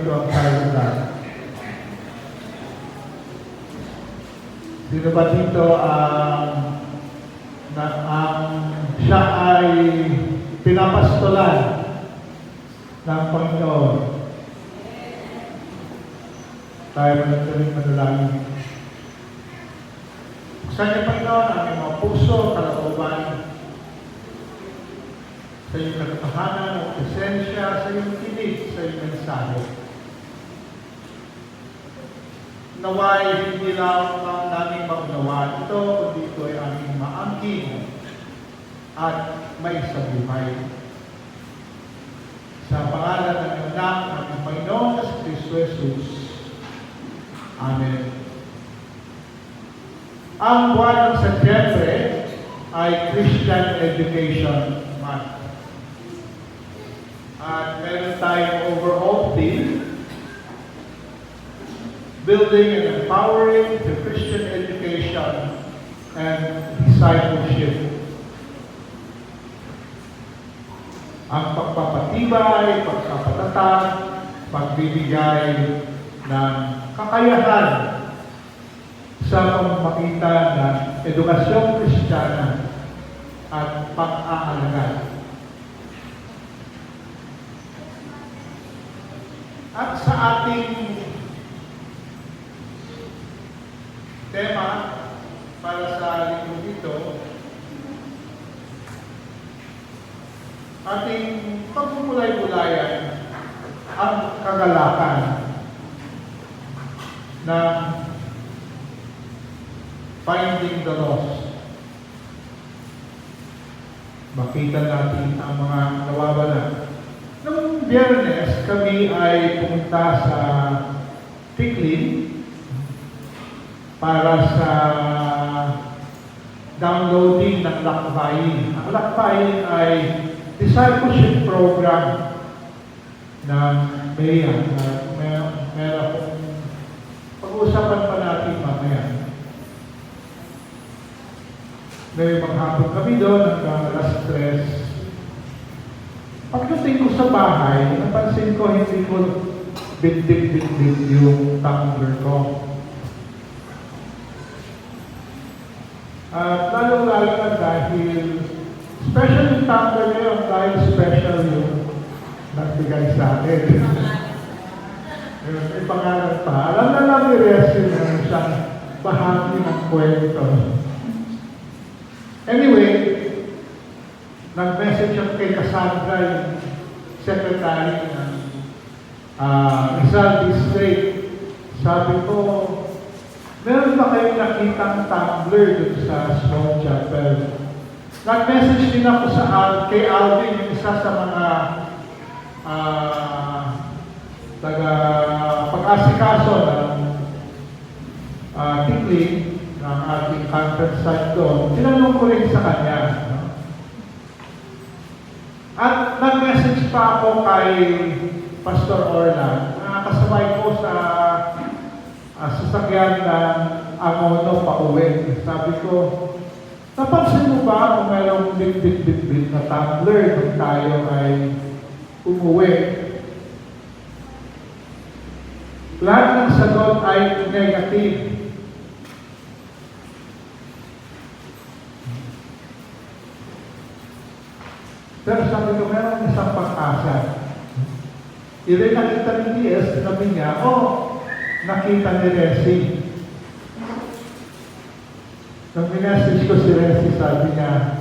dito ang kalutan? Sino ba dito ang siya ay pinapastolan ng Panginoon? Tayo manalangin. Buksan niyo, Panginoon, ang mga puso, kalooban, sa iyong nagtahanan at presensya, sa iyong kinig, sa iyong mensahe. Naway, hindi lang namin maunawaan ito, kundi ito ay aming maangkin at may sabuhay. Sa pangalan ng anak ng Panginoon na si Kristo Jesus. Amen. Ang buwan ng Setyembre ay Christian Education Month. At meron tayong overall theme, Building and Empowering the Christian Education and Discipleship. Ang pagpapatibay, pagpapatatag, pagbibigay ng kakayahan sa pamamagitan ng edukasyong Kristiyana at pag-aalagad. At sa ating tema para sa linggo dito, ating pagmumulay-mulayan ang kagalakan ng finding the lost. Makita natin ang mga nawawala. Noong Biyernes, kami ay pumunta sa Tiklin para sa downloading ng Lakbayin. Ang Lakbayin ay discipleship program ng MEA. Meron pag-uusapan pa natin mamaya. May maghapon kami doon hanggang alas 3. Pagdating ko sa bahay, napansin ko hindi ko bindig-bindig yung tumbler ko. At lalo-lalo na dahil special yung tumbler ngayon, dahil special yung nagbigay sa akin. May pangalan pa. Alam na lang ni Resi na siyang bahagi ng kwento. Anyway, nag-message ako kay Cassandra, yung secretary ng Rizal District. Sabi ko, meron ba kayong nakitang tumbler dun sa Small Chapel? Nag-message din ako kay Alvin, yung isa sa mga pag-asikaso ng Tiklin, ng ating conference site doon. Tinanong ko rin sa kanya. No? At nag-message pa ako kay Pastor Orla na kasabay ko sa sasakyan ng Angono pa uwi. Sabi ko, napansin mo ba kung mayroong bit-bit-bit na tumbler kung tayo ay umuwi? Lahat ng sagot ay negative. Pero sabi ko, meron isang pag-asa. Irin nakita ni DS, sabi niya, nakita ni Resi. Nung minessage ko si Resi, sabi niya,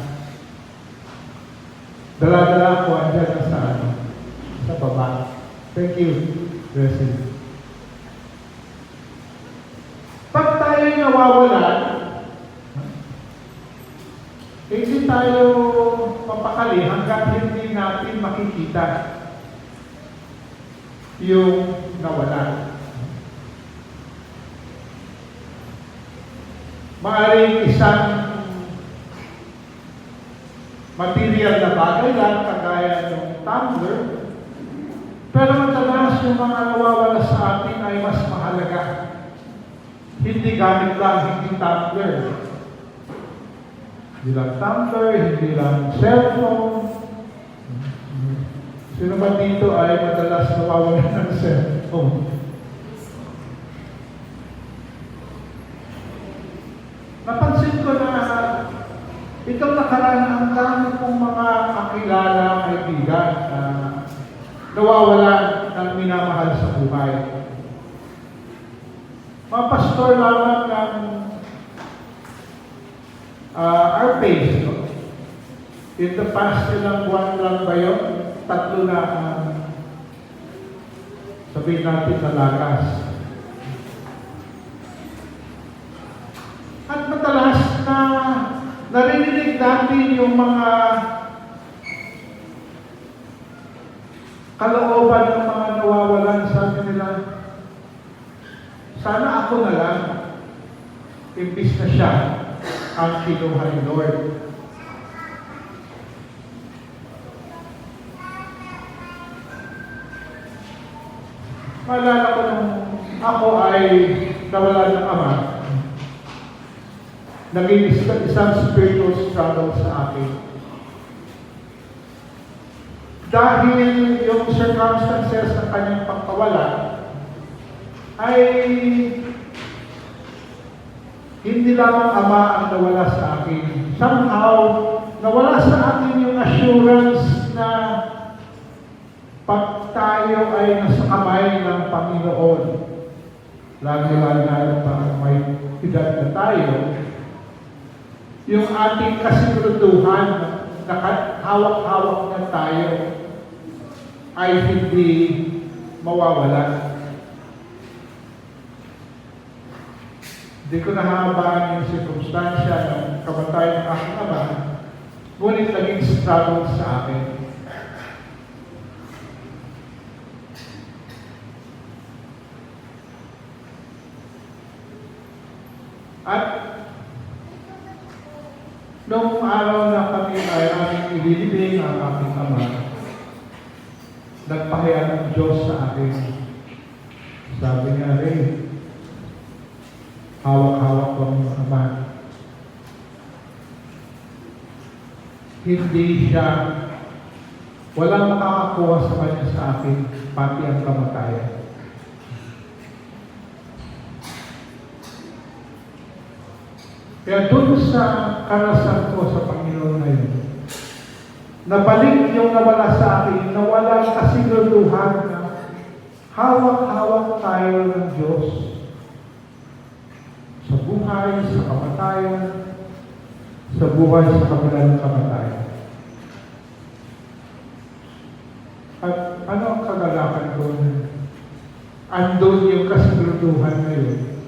dala-dala ko andyan sa baba. Thank you, Resi. Pag tayo nawawalan, hindi tayo mapakali hanggang hindi natin makikita yung nawala. Maaaring isang material na bagay lang, kagaya ng tumbler, pero madalas yung mga nawawala sa atin ay mas mahalaga. Hindi gamit lang, hindi tumbler. Hindi lang tumbler, hindi lang cellphone. Sino ba dito ay madalas nawawala ng cellphone? cellphone. Napansin ko na itong nakaraan ang dami kong mga kakilala, kaibigan na nawawalan ng minamahal sa buhay. Mga pastor lamang ng our pace, no? In the past, ilang buwan lang ba yun? 3 na sabihin natin na lakas. At madalas na narinig natin yung mga kalooban ng mga nawawalan. Sabi nila, sana ako na lang, imbis na siya ang kinuha ni Lord. Maalala ko nung ako ay nawalan ng ama, naging isang spiritual struggle sa akin. Dahil yung circumstances ng kanyang pagkawala ay hindi lamang ama ang nawala sa akin. Somehow, nawala sa akin yung assurance na pag tayo ay nasa kamay ng Panginoon, lalo-lalo na pag may edad na tayo, yung ating kasiguraduhan na hawak-hawak na tayo ay hindi mawawala. Hindi ko nahahabaan yung sirkumstansya ng kamatayan ng aking ama, ngunit naging struggle sa akin. At noong araw na kami ay aming ililibing ang aking ama, nagpahayag ng Diyos sa akin. Sabi niya, Ray, hawak-hawak ko ang ama. Hindi siya, walang makakakuha sa kanya sa akin, pati ang kamatayan. Kaya doon sa karasan ko sa Panginoon ngayon, nabalik yung nawala sa akin, nawala kasiguraduhan na hawak-hawak tayo ng Diyos sa buhay, sa kamatayan, sa buhay sa kabila ng kamatayan. At ano ang kagalakan doon? Andun yung kasiguraduhan ngayon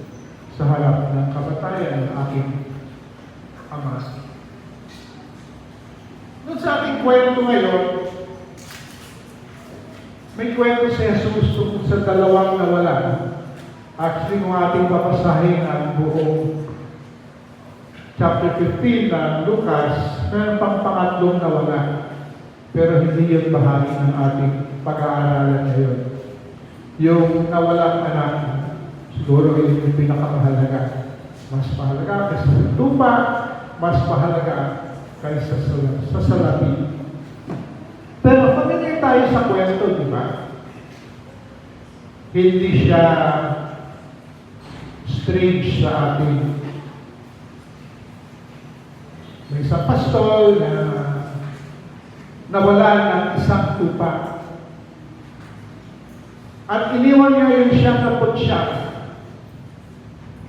sa harap ng kamatayan ng aking ama. Doon sa aking kwento ngayon, may kwento si Jesus tungkol sa dalawang nawala. Actually, kung ating babasahin ang buong chapter 15 ng Lucas, meron pang pangatlong nawala. Pero hindi yun bahagi ng ating pag-aaralan ngayon. Yung nawalang anak, siguro yun yung pinakamahalaga. Mas mahalaga kaysa sa lupa, mas mahalaga kaysa sa salapi. Pero familiar tayo sa kwento, di ba? Hindi siya strange sa atin. May isang pastol na nawala ng isang tupa. At iniwan niya yung siyang na putya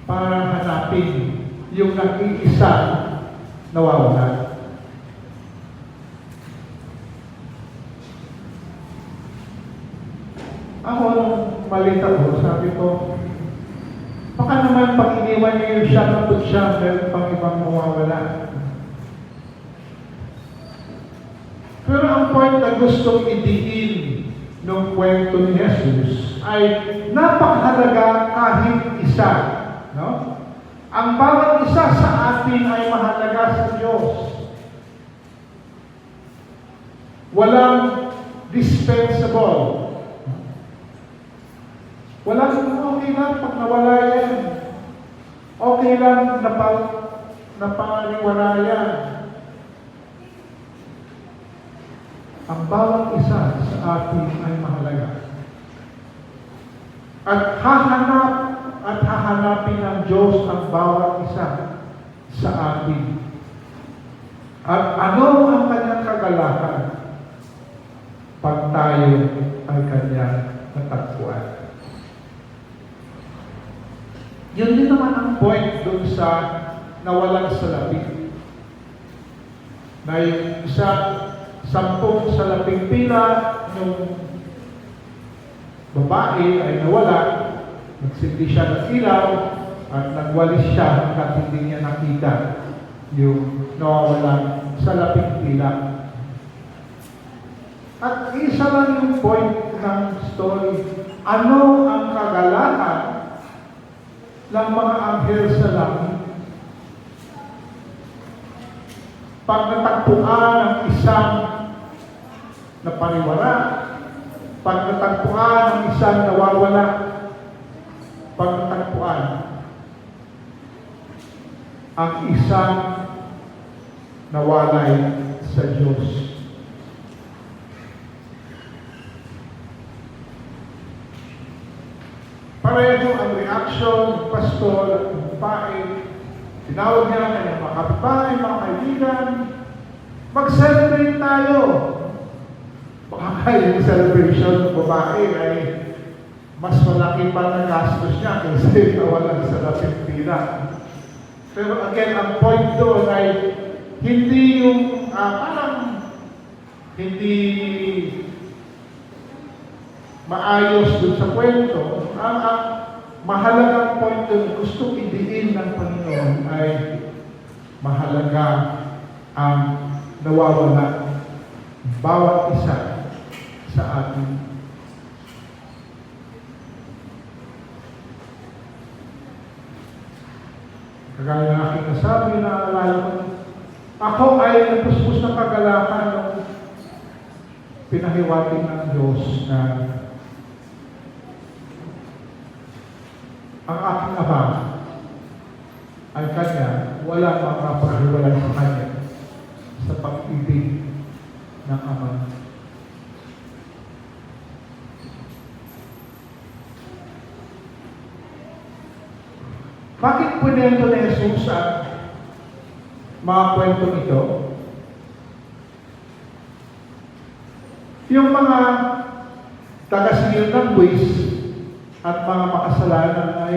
para hanapin yung nag-iisa nawawala. Ako, nung malit ako, sabi ko, baka naman pag iniwan niyo yung siyang na putya, meron pang ibang mawawala. Pero ang point na gustong idiin ng kwento ni Jesus ay napakahalaga kahit isa. No? Ang bawat isa sa atin ay mahalaga sa Diyos. Walang dispensable. Walang okay lang pag nawala yan. Okay lang napangaliwala yan. Ang bawat isa sa atin ay mahalaga. At hahanapin ng Diyos ang bawat isa sa atin. At ano ang kanyang kagalakan pag tayo ay kanyang natagpuan? Yun din naman ang point doon sa nawalan sa lapik. Na yung isa, 10 sa laping pila, yung babae ay nawala, nagsindi siya ng ilaw, at nagwalis siya hanggang hindi niya nakita yung nawawala sa laping pila. At isa lang yung point ng story. Ano ang kagalakan ng mga anghel sa langit pag natagpuan ng isang napaniwala, pag natagpuan ng isang nawawala, pag natagpuan ang isang nawalay sa Diyos? Pareho ang reaction ng pastor at ng babae. Tinawag niya ang kanyang mga kapitbahay, mga kaibigan, mag-celebrate tayo. Baka yung celebration ng babae ay mas malaki pa na gastos niya kaysa yung nawalan sa laping pila. Pero again, ang point doon ay hindi yung parang hindi maayos doon sa kwento. Ang mahalagang point doon, gusto idiin ng Panginoon ay mahalaga ang nawawala bawat isa sa atin. Kagaya ng aking nasabi, naalala ko, ako ay nagpuspus ng kagalakan ng pinahiwating ng Diyos na ang aking ama ay kanya, wala makapaghiwalay sa kanya sa pag-ibig ng Ama. Bakit pinento ni Jesus sa mga kwentong ito? Yung mga taga-singil ng buwis at mga makasalanan ay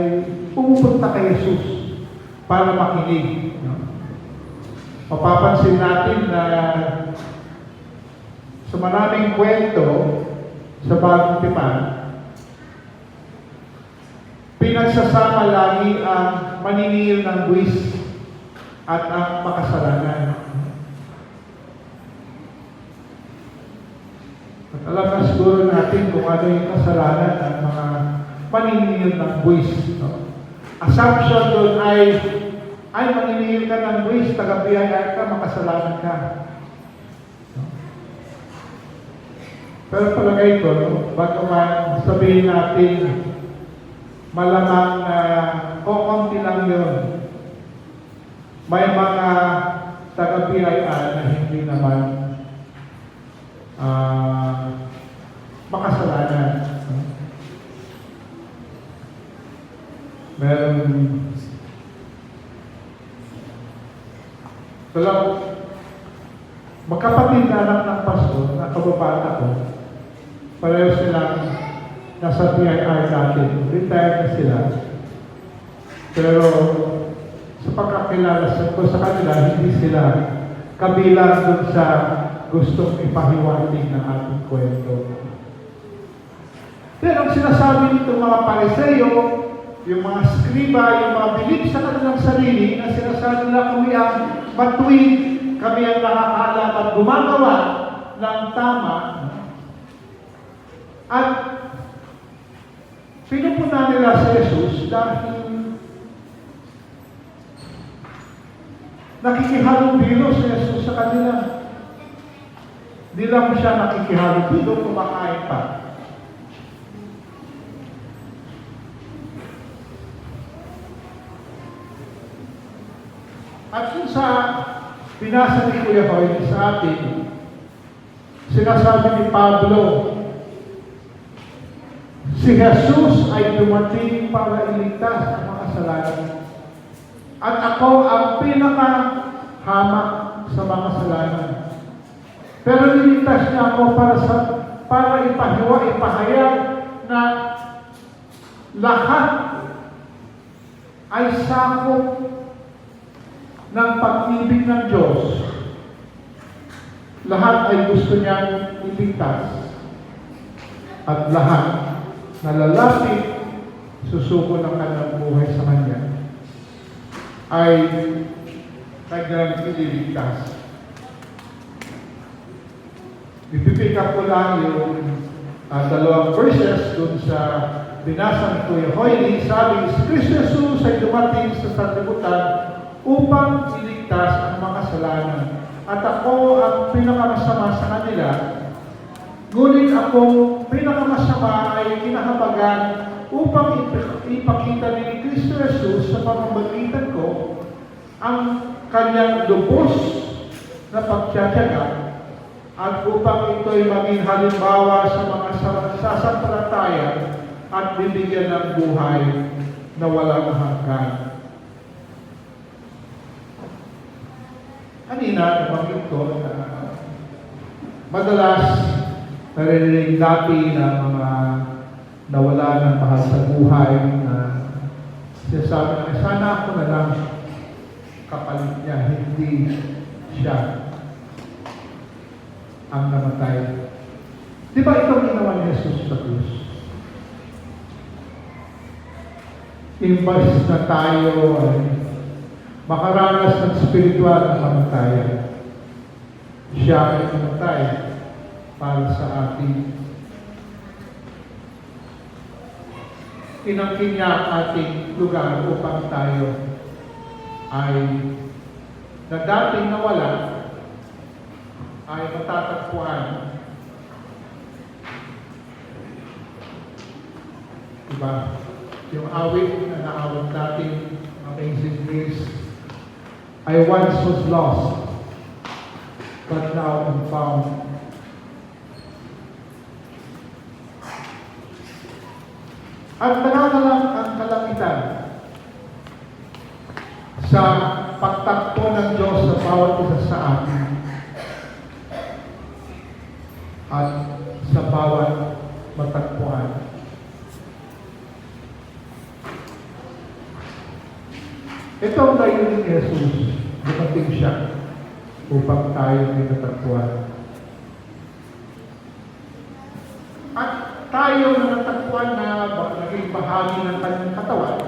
pumupunta kay Jesus para makinig. Mapapansin natin na sa maraming kwento sa Bagong Tipan, pinagsasama lagi ang maniningil ng buwis at ang makasalanan. At alam na siguro natin kung ano yung kasalanan ng mga maniningil ng buwis. Assumption doon ay maniningil ka ng buwis, taga-biyaya ka, makasalanan ka. Pero palagay ko, bago man sabihin natin, malamang na konti lang yun. May mga taga-biyaya na hindi naman makasalanan. Meron magkapatid na anak ng pastor na kababata ko, pareho silang nasa PIR natin, retired na sila. Pero sa pagkakilala ko sa kanila, hindi sila kabilang dun sa gustong ipahiwatig ng ating kwento. Pero ang sinasabi nito mga Pariseo, yung mga skriba, yung mga bilib sa kanilang sarili, na sinasabi nila kami ang matuwid, kami ang nakakaalam at gumagawa ng tama. At pinupunan nila si Jesus dahil nakikihalubilo si Jesus sa kanila. Hindi lang siya nakikihalubilo, kumakain pa. At yun sa binasa ni Kuya Hoy sa atin, sinasabi ni Pablo, si Si Jesus ay dumating para iligtas ang mga kasalanan. At ako ang pinakahamak sa mga kasalanan. Pero niligtas niya ako para ipahayag na lahat ay sakop ng pag-ibig ng Diyos. Lahat ay gusto niyang iligtas. At lahat na lalapit, susuko ng kanyang buhay sa Kanya, ay kanyang ililigtas. Ipipick up ko lang yung dalawang verses dun sa binasa ni Kuya Hoyly. Sabi, si Kristo Jesus ay dumating sa sanlibutan upang iligtas ang mga kasalanan. At ako ang pinakamasama sa kanila. Ngunit akong pinakamasama ay kinahabagan upang ipakita ni Kristo Jesus sa pamamagitan ko ang kanyang lubos na pagtiyatiyaga at upang ito'y maging halimbawa sa mga sasampalataya at bibigyan ng buhay na walang hanggan. Kanina, nabanggit ko na madalas narinig natin ang mga nawala ng mahal sa buhay na sinasabi na sana ako na lang kapalit niya, hindi siya ang namatay. Di ba itong ginawa ni Jesus sa krus? Imbas na tayo ay makaranas ng spiritual na kamatayan, siya ay namatay para sa atin. Inangkin niya ang ating lugar upang tayo ay na dating nawala ay matatagpuan. Diba? Yung awit na naawit natin, Amazing Grace, I once was lost, but now am found. At nangangalang ang kalangitan sa pagtakpo ng Diyos sa bawat isa sa atin at sa bawat matagpuan. Ito ang layunin ni Jesus. Dumating siya upang tayo may natagpuan. At tayo na natagpuan na naging bahagi ng kanyang katawan,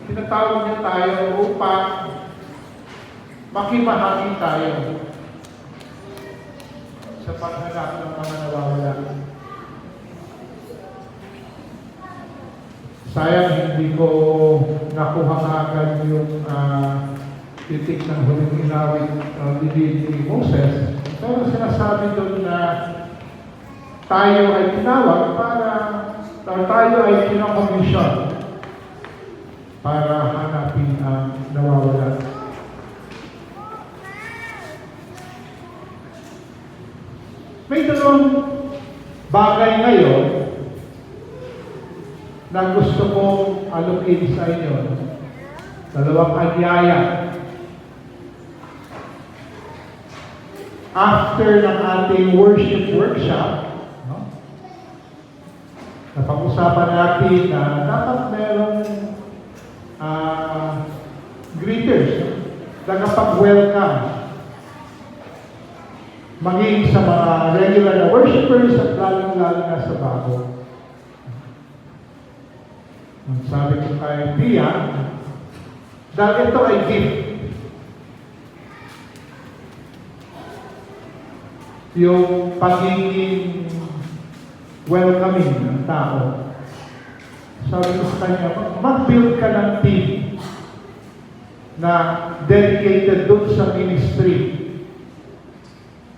tinatawag niya tayo upang makibahagi tayo sa paghanap ng mga nawawala. Sayang hindi ko nakuha agad yung titik ng huling inawit ni Moses. So sinasabi doon na tayo ay tinawag tayo ay kinakomisyon para hanapin ang nawawala. May dalawang bagay ngayon na gusto kong allocate sa inyo. Dalawang anyaya. After ng ating worship workshop, napag-usapan natin na dapat merong greeters, tagapag-welcome, maging sa mga regular na worshipers at lalong-lalo na sa bago. Sabi ko kay Pia, dahil ito ay gift. Yung pagiging welcoming ng tao. Sabi ko sa kanya, mag-build ka ng team na dedicated doon sa ministry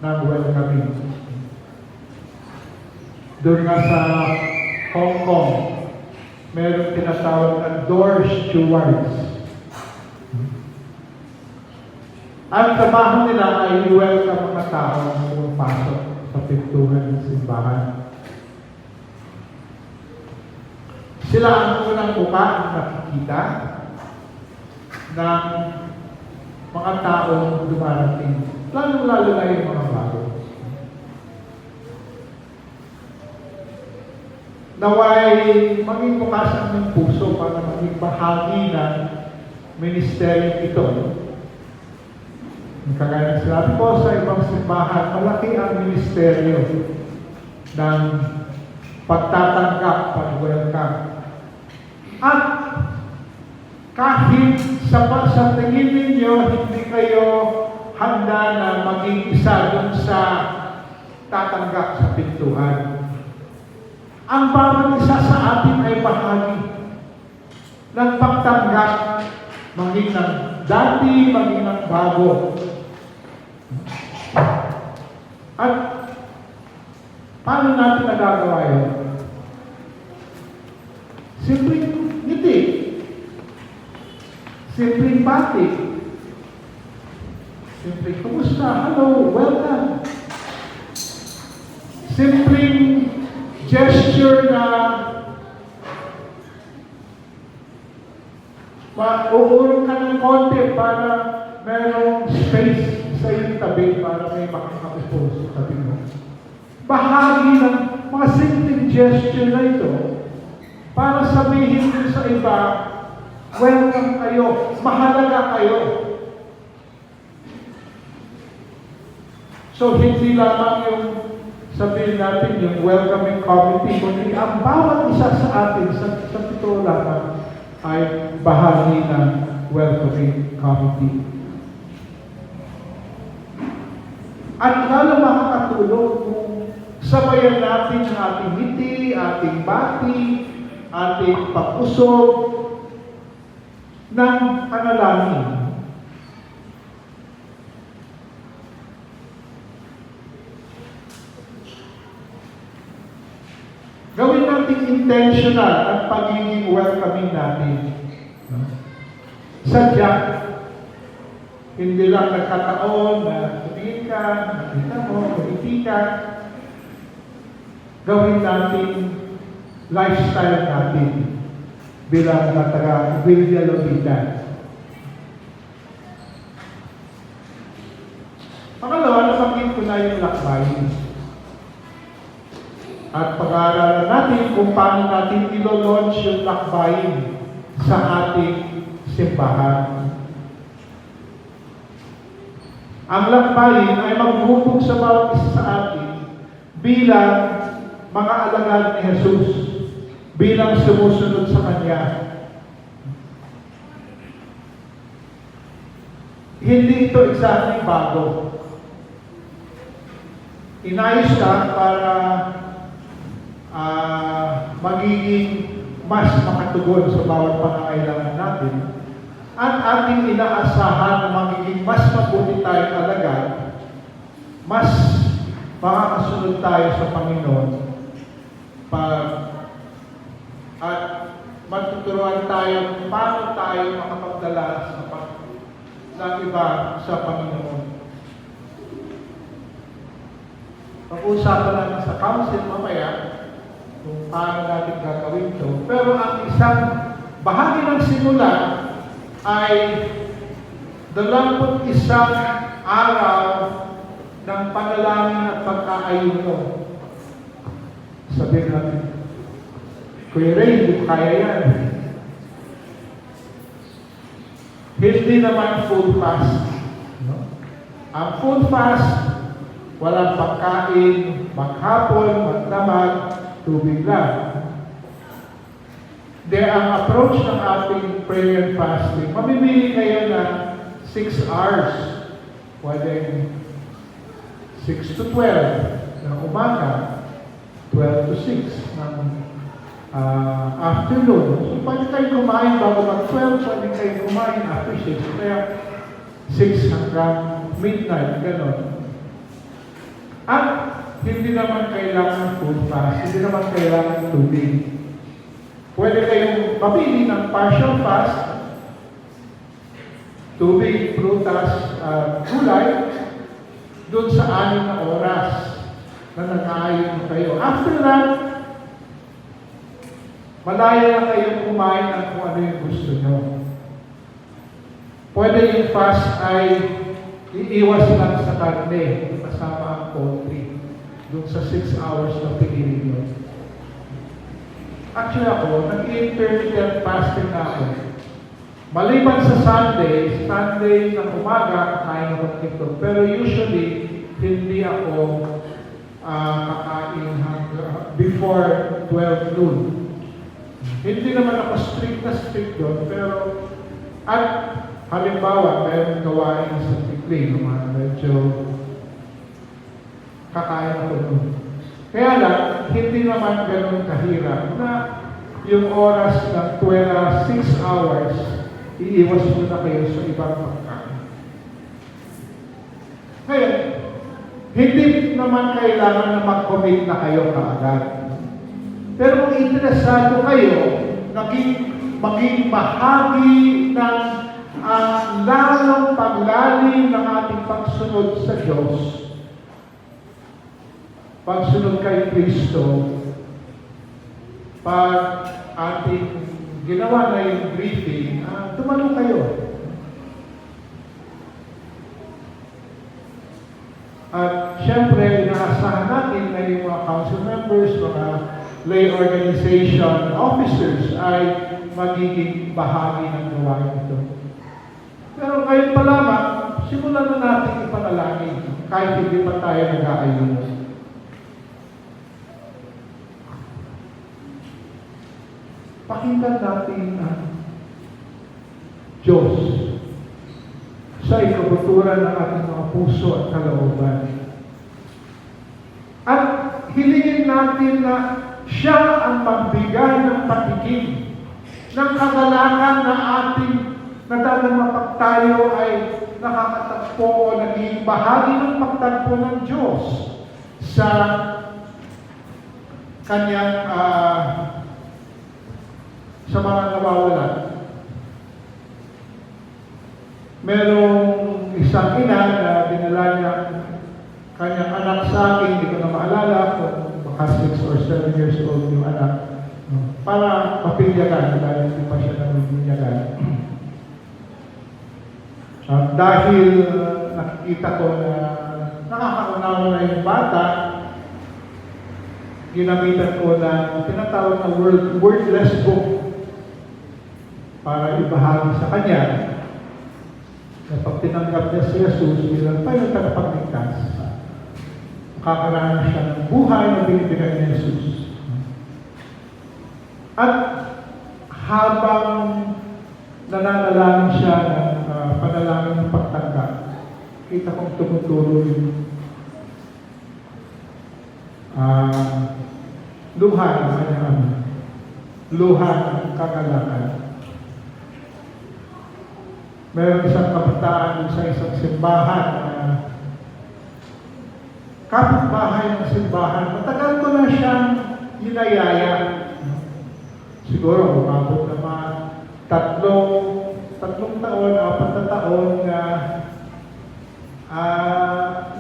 ng welcoming. Doon nga sa Hong Kong, meron tinatawag na door stewards. Ang trabaho nila ay welcome mga tao na pumapasok sa pintuan ng simbahan. Sila ang unang mukha ang nakikita ng mga taong dumarating. Lalo-lalo na yung mga bago. Naway maging bukas ang ng puso para maging bahagi ng ministeryo ito. Kagaya ng sinabi ko sa ibang simbahan, malaki ang ministeryo ng pagtatanggap, pag-welcome. At kahit sa tingin ninyo, hindi kayo handa na maging isa dun sa tatanggap sa pintuan. Ang bawat isa sa atin ay bahagi ng pagtanggap, maging ng dati, maging ng bago. At paano natin nagagawa yun? Simpleng ngiti. Simpleng pati. Simpleng kumusta? Hello, welcome. Simpleng gesture na uurong ka ng konti para merong space sa iyong tabi para may makakapos sa tabi mo. Bahagi ng mga simpleng gesture na ito para sabihin din sa iba, welcome kayo, mahalaga kayo. So, hindi lamang yung sabihin natin yung welcoming committee, kundi ang bawat isa sa atin, sa totoo lamang, ay bahagi ng welcoming committee. At lalo makakatulong kung sabayan natin ang ating ngiti, ating bati, ating pag-usog ng panalangin. Gawin natin intentional ang pagiging welcoming natin. Sadya, hindi lang nagkataon na tumingin ka, nakita mo, kumiti ka. Gawin natin lifestyle natin bilang taga Villa Lobita. Pangalawa, nabanggit ko na yung lakbay. At pag-aaralan natin kung paano natin ilo-launch yung lakbayin sa ating simbahan. Ang lakbayin ay maghubog sa bawat isa sa atin bilang mga alagad ni Jesus, bilang sumusunod sa Kanya. Hindi ito exactly bago. Inayos lang para magiging mas makatugon sa bawat pangangailangan natin at ating inaasahan na magiging mas mabuti tayong alagad, mas makakasunod tayo sa Panginoon at matuturuan tayo kung paano tayo makapagdala ng iba sa Panginoon. Pag-uusapan natin sa council mamaya kung paano natin gagawin ito. Pero ang isang bahagi ng simula ay 21 araw ng panalangin at pagkaayuno. Sabihin natin, Kuya Ray, hindi kaya yan. Hindi naman full fast. No? Ang full fast, walang pagkain, maghapon, magdamag, tubig lang. Ang approach ng ating prayer and fasting, mamimili kayo na 6 hours. Pwede 6 to 12 ng umaga, 12 to 6 ng afternoon. So, pwede kayo kumain bago mag-12, pwede kayo kumain after 6. Kaya 6 hanggang midnight, gano'n. At hindi naman kailangan food fast, hindi naman kailangan tubig. Pwede kayong mapili ng partial fast, tubig, prutas, gulay, doon sa 6 na oras. na nag-aayon kayo. After that, Malaya na kayong kumain ng kung ano yung gusto nyo. Pwede yung fast ay iiwas lang sa karne, kasama ang poultry, doon sa 6 hours na pinili nyo. Actually ako, nag-intermittent fasting na ako. Maliban sa Sunday ng umaga, kakain ako nito. Pero usually, hindi ako kakain before 12 noon. Hindi naman ako strict doon, pero at halimbawa, mayroong gawain sa tikli, medyo kakain ako noon. Kaya lang, hindi naman ganun kahirap na yung oras ng 6 hours, iiwas mo na kayo sa ibang pagkain. Ngayon, hindi naman kailangan na mag-commit na kayo kaagad. Pero kung interesado kayo, maging bahagi ng lalong paglalim ng ating pagsunod sa Diyos, pagsunod kay Kristo, pag ating ginawa na yung briefing, tumalo kayo. At syempre, inaasahan natin na yung mga council members, mga lay organization officers ay magiging bahagi ng gawain ito. Pero ngayon pa lamang, simulan na natin ipanalangin kahit hindi pa tayo nag-aayuno. Pakinggan natin ang Diyos sa ikabuturan ng ating mga puso at kalooban. At hilingin natin na siya ang magbigay ng patikim ng kagalakan na ating nadadama pag tayo ay nakakatagpo o naging bahagi ng pagtagpo ng Diyos sa kanyang sa mga nawawalan. Merong isang ina na dinala niya kanyang anak sa akin, hindi ko na maalala kung baka 6 or 7 years old yung anak, para mapinyagan dahil hindi pa siya namipinyagan. Dahil nakikita ko na nakakaunawa na yung bata, ginamitan ko na tinatawag na wordless book para ibahagi sa kanya na pag tinanggap niya si Jesus bilang tayo tagapagligtas, makakaranas siya ng buhay na binibigay ni Jesus. At habang nananalangin siya ng panalangin ng pagtanggap, kita kong tumutuloy luha ng kanyang ama, luha ng kagalakan. Mayroon isang kabataan sa isang simbahan na kapitbahay ng simbahan. Matagal ko na siyang inayaya. Siguro, umabot naman tatlong taon, 4 na taon na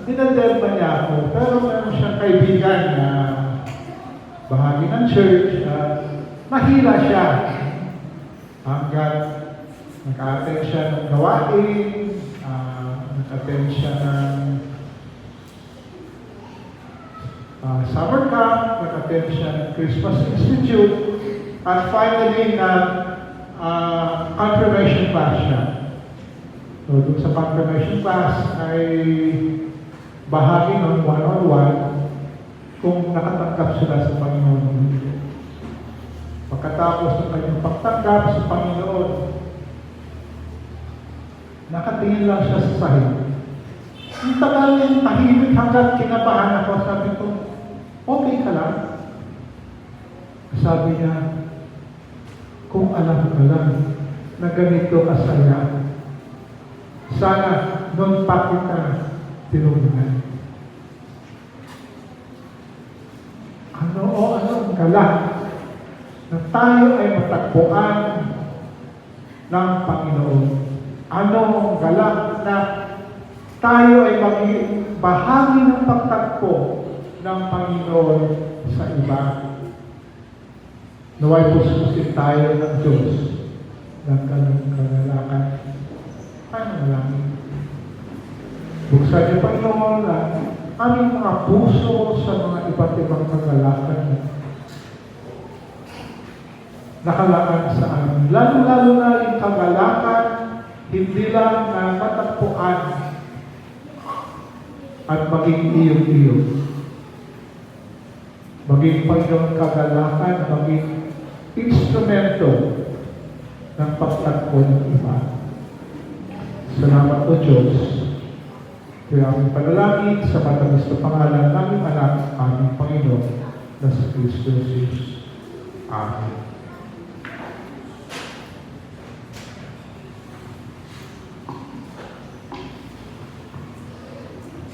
dinadelma niya ako. Pero meron siyang kaibigan na bahagi ng church. Mahila siya hanggang nag-attend siya ng gawain, nag-attend siya ng summer camp, nag-attend siya ng Christmas Institute, at finally na confirmation class siya. So, dun sa confirmation class ay bahagi ng one-on-one kung nakatanggap sila sa Panginoon. Pagkatapos ng kanyang pagtanggap sa Panginoon, nakatingin lang siya sa sahig. Ang tagal niyang tahimik hanggang kinabahan ako. Sabi ko, okay ka lang? Sabi niya, kung alam ka lang na ganito kasaya, sana noon pa kita tinulungan. Ano ang galak na tayo ay matagpuan ng Panginoon? Ano ang galak na tayo ay maging bahagi ng pagtagpo ng Panginoon sa iba? Naway puspusin tayo ng Diyos ng kanyang kagalakan. Ano na lang? Buksan niyo, Panginoon, ang aming mga puso sa mga iba't ibang kagalakan nakalaan sa amin. Lalo-lalo na yung kagalakan, hindi lang na matagpuan at maging iyo-iyo. Maging Panginoon kagalakan, maging instrumento ng pagtagpo ng iba. Salamat o Diyos. Kaya aming panalangin sa matamis na pangalan ng anak, aming Panginoon, na si Kristo Jesus. Amen.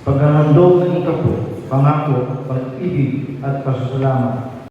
Paghahandog ng ikapo, pangako, pag-ibig at pasasalamat